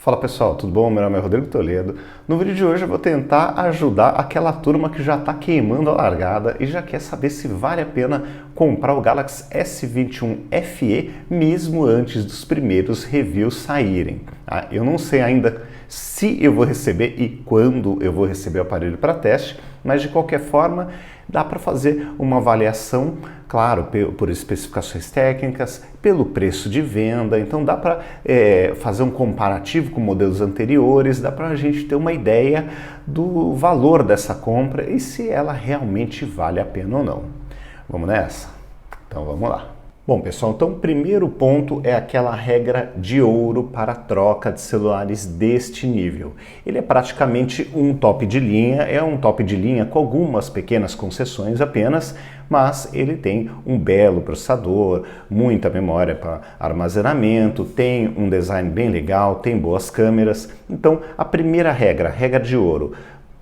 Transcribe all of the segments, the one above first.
Fala pessoal, tudo bom? Meu nome é Rodrigo Toledo. No vídeo de hoje eu vou tentar ajudar aquela turma que já está queimando a largada e já quer saber se vale a pena comprar o Galaxy S21 FE mesmo antes dos primeiros reviews saírem. Eu não sei ainda se eu vou receber e quando eu vou receber o aparelho para teste, mas de qualquer forma dá para fazer uma avaliação, claro, por especificações técnicas, pelo preço de venda, então dá para fazer um comparativo com modelos anteriores, dá para a gente ter uma ideia do valor dessa compra e se ela realmente vale a pena ou não. Vamos nessa? Então vamos lá. Bom pessoal, então o primeiro ponto é aquela regra de ouro para a troca de celulares deste nível. Ele é praticamente um top de linha, é um top de linha com algumas pequenas concessões apenas, mas ele tem um belo processador, muita memória para armazenamento, tem um design bem legal, tem boas câmeras. Então a primeira regra de ouro,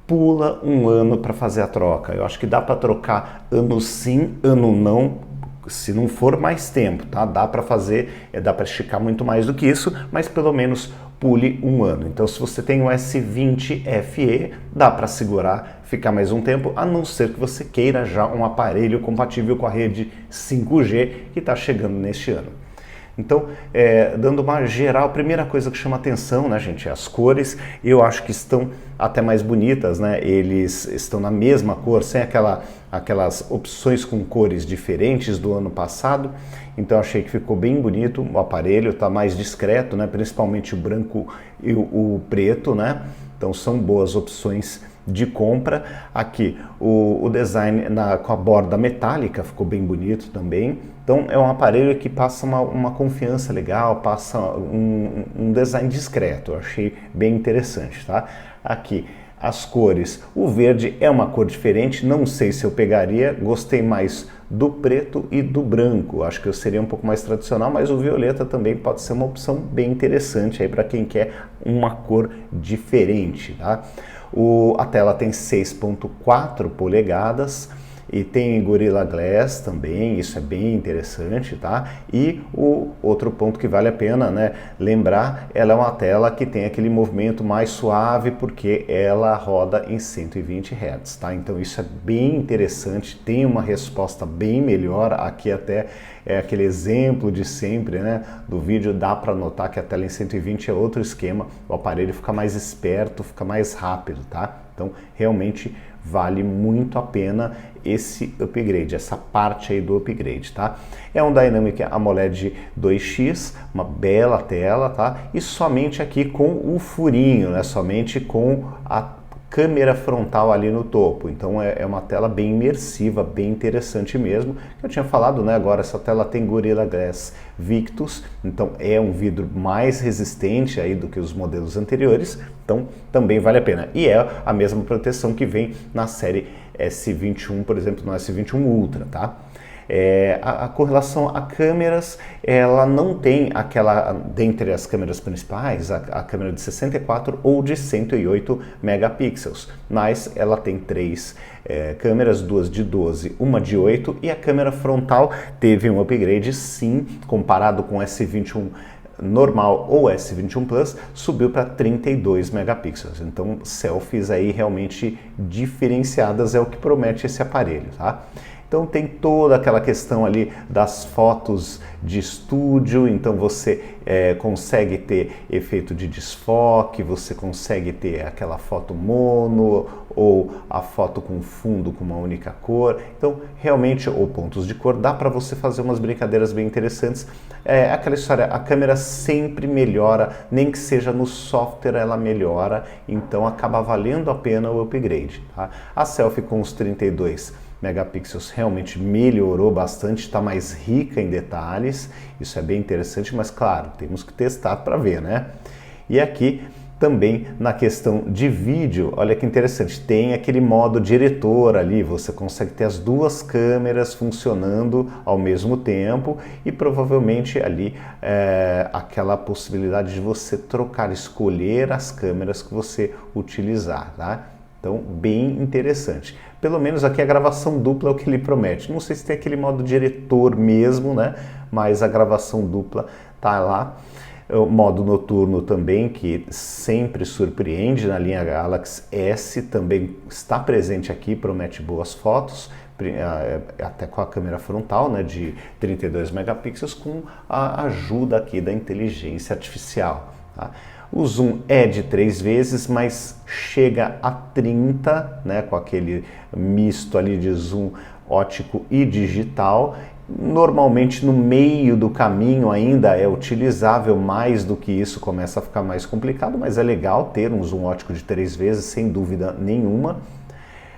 pula um ano para fazer a troca. Eu acho que dá para trocar ano sim, ano não, se não for mais tempo, tá? Dá para fazer, dá para esticar muito mais do que isso, mas pelo menos pule um ano. Então se você tem o S20 FE, dá para segurar, ficar mais um tempo, a não ser que você queira já um aparelho compatível com a rede 5G que está chegando neste ano. Então, dando uma geral, a primeira coisa que chama atenção, né, gente, é as cores. Eu acho que estão até mais bonitas, né? Eles estão na mesma cor, sem aquelas opções com cores diferentes do ano passado. Então, achei que ficou bem bonito. O aparelho está mais discreto, né? Principalmente o branco e o preto, né? Então, são boas opções de compra. Aqui o design com a borda metálica ficou bem bonito também. Então é um aparelho que passa uma confiança legal, passa um design discreto. Eu achei bem interessante, tá? Aqui as cores, o verde é uma cor diferente, não sei se eu pegaria, gostei mais do preto e do branco, acho que eu seria um pouco mais tradicional, mas o violeta também pode ser uma opção bem interessante aí para quem quer uma cor diferente, tá? A tela tem 6.4 polegadas e tem Gorilla Glass também, isso é bem interessante, tá? E o outro ponto que vale a pena, né, lembrar, ela é uma tela que tem aquele movimento mais suave porque ela roda em 120 Hz, tá? Então isso é bem interessante, tem uma resposta bem melhor, aqui até é aquele exemplo de sempre, né, do vídeo, dá para notar que a tela em 120 é outro esquema, o aparelho fica mais esperto, fica mais rápido, tá? Então realmente vale muito a pena esse upgrade, essa parte aí do upgrade, tá? É um Dynamic AMOLED 2X, uma bela tela, tá? E somente aqui com o furinho, né? Somente com a câmera frontal ali no topo, então é uma tela bem imersiva, bem interessante mesmo. Eu tinha falado, né, agora essa tela tem Gorilla Glass Victus, então é um vidro mais resistente aí do que os modelos anteriores, então também vale a pena. E é a mesma proteção que vem na série S21, por exemplo, no S21 Ultra, tá? Com relação a câmeras, ela não tem aquela, dentre as câmeras principais, a câmera de 64 ou de 108 megapixels, mas ela tem três câmeras, duas de 12, uma de 8, e a câmera frontal teve um upgrade sim, comparado com o S21 normal ou S21 Plus, subiu para 32 megapixels. Então, selfies aí realmente diferenciadas é o que promete esse aparelho, tá? Então tem toda aquela questão ali das fotos de estúdio, então você consegue ter efeito de desfoque, você consegue ter aquela foto mono ou a foto com fundo com uma única cor, então realmente, ou pontos de cor, dá para você fazer umas brincadeiras bem interessantes. Aquela história, a câmera sempre melhora, nem que seja no software ela melhora, então acaba valendo a pena o upgrade, tá? A selfie com os 32 megapixels realmente melhorou bastante, está mais rica em detalhes, isso é bem interessante, mas claro, temos que testar para ver, né? E aqui também na questão de vídeo, olha que interessante, tem aquele modo diretor ali, você consegue ter as duas câmeras funcionando ao mesmo tempo e provavelmente ali aquela possibilidade de você trocar, escolher as câmeras que você utilizar, tá? Então, bem interessante. Pelo menos aqui a gravação dupla é o que ele promete. Não sei se tem aquele modo diretor mesmo, né? Mas a gravação dupla tá lá. O modo noturno também, que sempre surpreende na linha Galaxy S, também está presente aqui, promete boas fotos, até com a câmera frontal, né, de 32 megapixels, com a ajuda aqui da inteligência artificial. Tá? O zoom é de 3 vezes, mas chega a 30, né, com aquele misto ali de zoom óptico e digital. Normalmente no meio do caminho ainda é utilizável, mais do que isso começa a ficar mais complicado, mas é legal ter um zoom óptico de 3 vezes, sem dúvida nenhuma.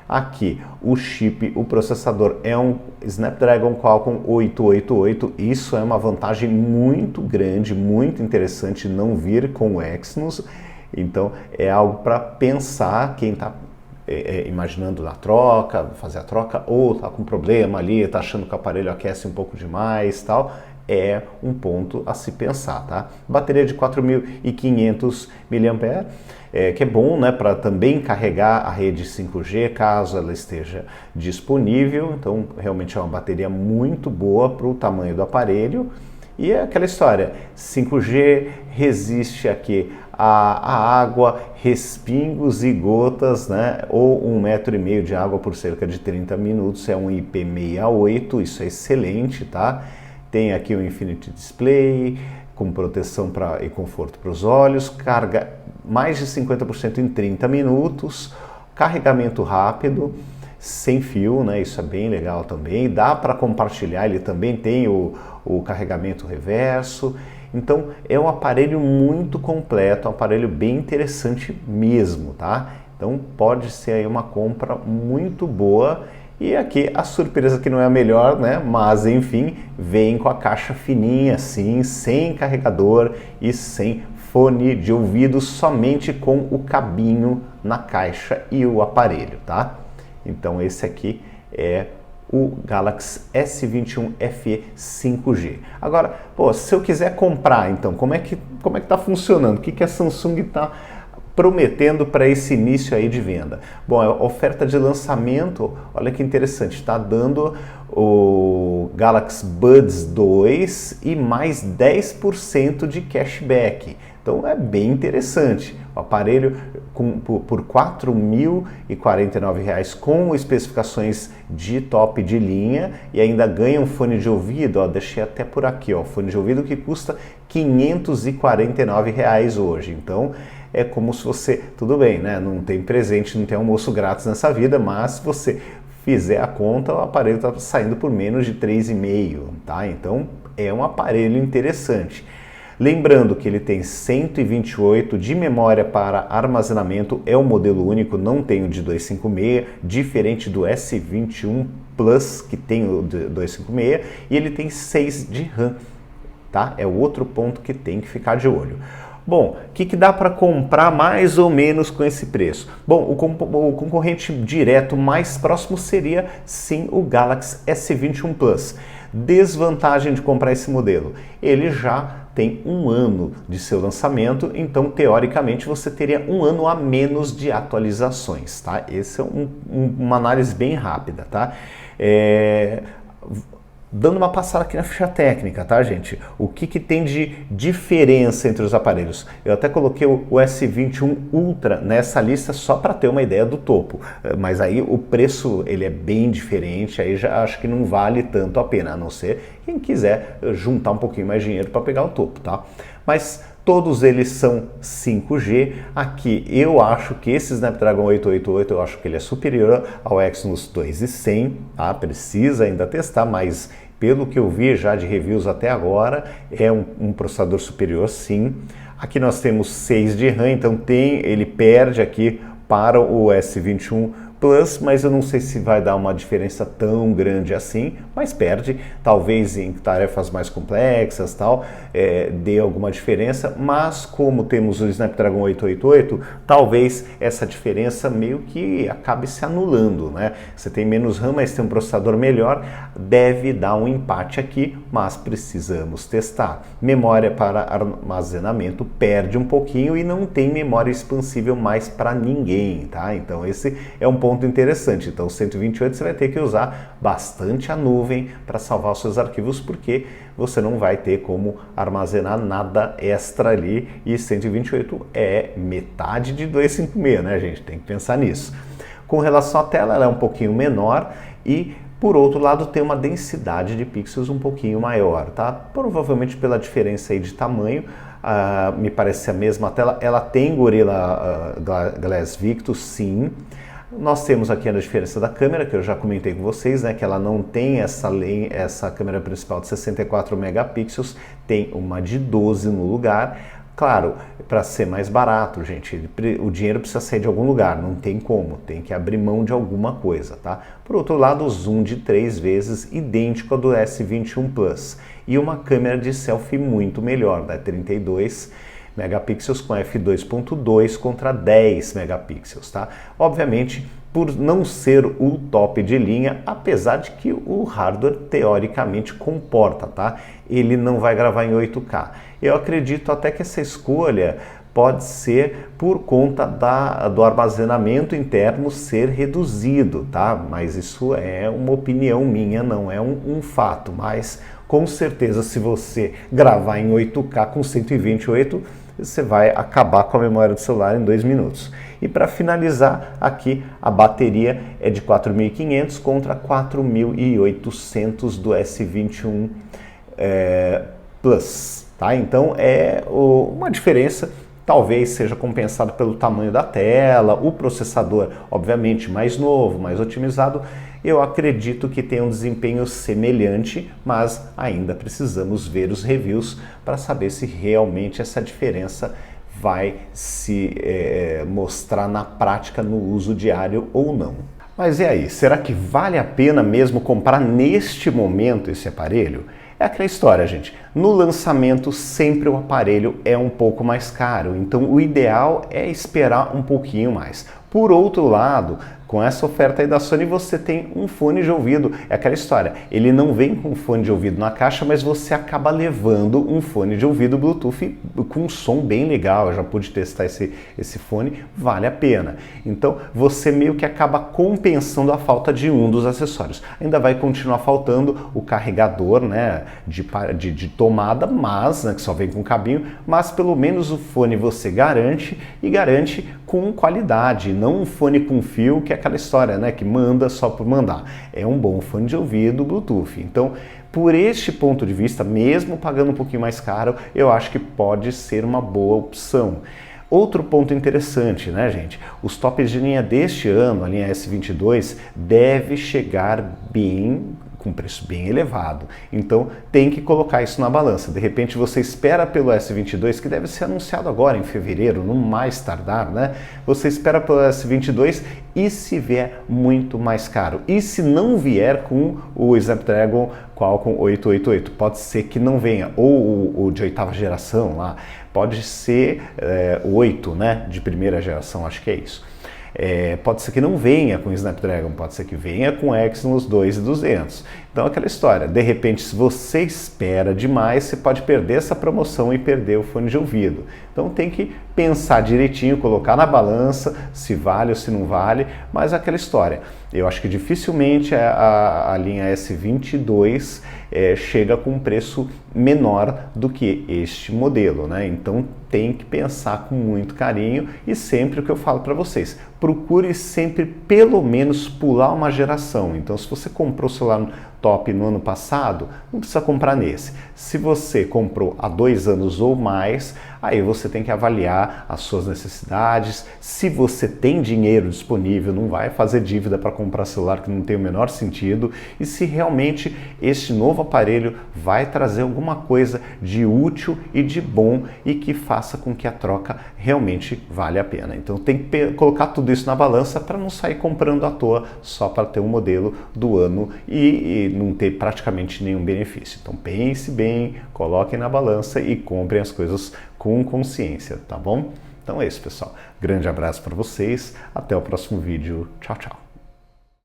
Aqui, o chip, o processador é um Snapdragon Qualcomm 888, isso é uma vantagem muito grande, muito interessante não vir com o Exynos, então é algo para pensar quem está imaginando na troca, fazer a troca, ou está com problema ali, está achando que o aparelho aquece um pouco demais, tal, é um ponto a se pensar, tá? Bateria de 4.500 mAh, que é bom, né, para também carregar a rede 5G, caso ela esteja disponível, então realmente é uma bateria muito boa para o tamanho do aparelho. E é aquela história, 5G resiste aqui a água, respingos e gotas, né? Ou 1,5 metro de água por cerca de 30 minutos, é um IP68, isso é excelente, tá? Tem aqui o Infinity Display, com proteção e conforto para os olhos, carga mais de 50% em 30 minutos, carregamento rápido, sem fio, né? Isso é bem legal também, dá para compartilhar, ele também tem o carregamento reverso, então é um aparelho muito completo, um aparelho bem interessante mesmo, tá? Então pode ser aí uma compra muito boa. E aqui a surpresa que não é a melhor, né? Mas enfim, vem com a caixa fininha assim, sem carregador e sem fone de ouvido, somente com o cabinho na caixa e o aparelho, tá? Então esse aqui é o Galaxy S21 FE 5G. Agora, pô, se eu quiser comprar, então, como é que tá funcionando? O que a Samsung está prometendo para esse início aí de venda? Bom, a oferta de lançamento, olha que interessante, está dando o Galaxy Buds 2 e mais 10% de cashback. Então é bem interessante. O aparelho por R$ 4.049 com especificações de top de linha e ainda ganha um fone de ouvido, ó, deixei até por aqui, ó, fone de ouvido que custa R$ 549 hoje. Então é como se você, tudo bem, né? Não tem presente, não tem almoço grátis nessa vida, mas se você fizer a conta, o aparelho está saindo por menos de 3,5, tá? Então é um aparelho interessante. Lembrando que ele tem 128 de memória para armazenamento, é um modelo único, não tem o de 256, diferente do S21 Plus, que tem o de 256, e ele tem 6 de RAM, tá? É o outro ponto que tem que ficar de olho. Bom, o que dá para comprar mais ou menos com esse preço? Bom, o concorrente direto mais próximo seria sim o Galaxy S21 Plus. Desvantagem de comprar esse modelo, ele já tem 1 ano de seu lançamento, então teoricamente você teria 1 ano a menos de atualizações, tá? Essa é uma análise bem rápida, tá? Dando uma passada aqui na ficha técnica, tá, gente? O que tem de diferença entre os aparelhos? Eu até coloquei o S21 Ultra nessa lista só para ter uma ideia do topo, mas aí o preço ele é bem diferente, aí já acho que não vale tanto a pena, a não ser quem quiser juntar um pouquinho mais de dinheiro para pegar o topo, tá? Mas todos eles são 5G. Aqui eu acho que esse Snapdragon 888, eu acho que ele é superior ao Exynos 2100, tá? Precisa ainda testar, mas pelo que eu vi já de reviews até agora, é um processador superior sim. Aqui nós temos 6 de RAM, então ele perde aqui para o S21 Plus, mas eu não sei se vai dar uma diferença tão grande assim, mas perde, talvez em tarefas mais complexas, tal, dê alguma diferença, mas como temos o Snapdragon 888, talvez essa diferença meio que acabe se anulando, né? Você tem menos RAM, mas tem um processador melhor, deve dar um empate aqui, mas precisamos testar. Memória para armazenamento perde um pouquinho e não tem memória expansível mais para ninguém, tá? Então esse é um ponto ponto interessante. Então, 128 você vai ter que usar bastante a nuvem para salvar os seus arquivos, porque você não vai ter como armazenar nada extra ali, e 128 é metade de 256, né, gente? Tem que pensar nisso. Com relação à tela, ela é um pouquinho menor e, por outro lado, tem uma densidade de pixels um pouquinho maior, tá? Provavelmente pela diferença aí de tamanho, me parece a mesma tela. Ela tem Gorilla Glass Victus, sim. Nós temos aqui a diferença da câmera, que eu já comentei com vocês, né, que ela não tem essa câmera principal de 64 megapixels, tem uma de 12 no lugar. Claro, para ser mais barato, gente, o dinheiro precisa sair de algum lugar, não tem como, tem que abrir mão de alguma coisa, tá? Por outro lado, o zoom de 3 vezes, idêntico ao do S21 Plus, e uma câmera de selfie muito melhor, da 32 megapixels com f2.2 contra 10 megapixels, tá? Obviamente, por não ser o top de linha, apesar de que o hardware teoricamente comporta, tá? Ele não vai gravar em 8K. Eu acredito até que essa escolha pode ser por conta do armazenamento interno ser reduzido, tá? Mas isso é uma opinião minha, não é um fato. Mas com certeza, se você gravar em 8K com 128, você vai acabar com a memória do celular em 2 minutos. E para finalizar, aqui a bateria é de 4.500 contra 4.800 do S21 Plus, tá? Então é uma diferença, talvez seja compensada pelo tamanho da tela, o processador obviamente mais novo, mais otimizado. Eu acredito que tem um desempenho semelhante, mas ainda precisamos ver os reviews para saber se realmente essa diferença vai se mostrar na prática no uso diário ou não. Mas e aí, será que vale a pena mesmo comprar neste momento esse aparelho? É aquela história, gente. No lançamento, sempre o aparelho é um pouco mais caro, então o ideal é esperar um pouquinho mais. Por outro lado, com essa oferta aí da Sony, você tem um fone de ouvido. É aquela história, ele não vem com fone de ouvido na caixa, mas você acaba levando um fone de ouvido Bluetooth com um som bem legal. Eu já pude testar esse fone, vale a pena. Então, você meio que acaba compensando a falta de um dos acessórios. Ainda vai continuar faltando o carregador, né, de tomada, mas, né, que só vem com cabinho, mas pelo menos o fone você garante, e garante com qualidade, não um fone com fio, que é aquela história, né, que manda só por mandar. É um bom fone de ouvido Bluetooth. Então, por este ponto de vista, mesmo pagando um pouquinho mais caro, eu acho que pode ser uma boa opção. Outro ponto interessante, né, gente? Os tops de linha deste ano, a linha S22, deve chegar com preço bem elevado. Então tem que colocar isso na balança. De repente você espera pelo S22, que deve ser anunciado agora em fevereiro, no mais tardar, né? Você espera pelo S22 e se vier muito mais caro. E se não vier com o Snapdragon Qualcomm 888, pode ser que não venha, ou o de 8ª geração lá, pode ser 8, né, de primeira geração, acho que é isso. Pode ser que não venha com Snapdragon, pode ser que venha com Exynos 2200. Então aquela história, de repente se você espera demais, você pode perder essa promoção e perder o fone de ouvido. Então tem que pensar direitinho, colocar na balança se vale ou se não vale, mas aquela história. Eu acho que dificilmente a linha S22 chega com um preço menor do que este modelo, né? Então tem que pensar com muito carinho, e sempre o que eu falo para vocês, procure sempre pelo menos pular uma geração. Então se você comprou o celular top no ano passado, não precisa comprar nesse. Se você comprou há 2 anos ou mais, aí você tem que avaliar as suas necessidades. Se você tem dinheiro disponível, não vai fazer dívida para comprar celular que não tem o menor sentido. E se realmente este novo aparelho vai trazer alguma coisa de útil e de bom e que faça com que a troca realmente vale a pena. Então tem que colocar tudo isso na balança para não sair comprando à toa só para ter um modelo do ano e não ter praticamente nenhum benefício. Então pense bem, coloquem na balança e comprem as coisas com consciência, tá bom? Então é isso, pessoal. Grande abraço para vocês, até o próximo vídeo. Tchau, tchau.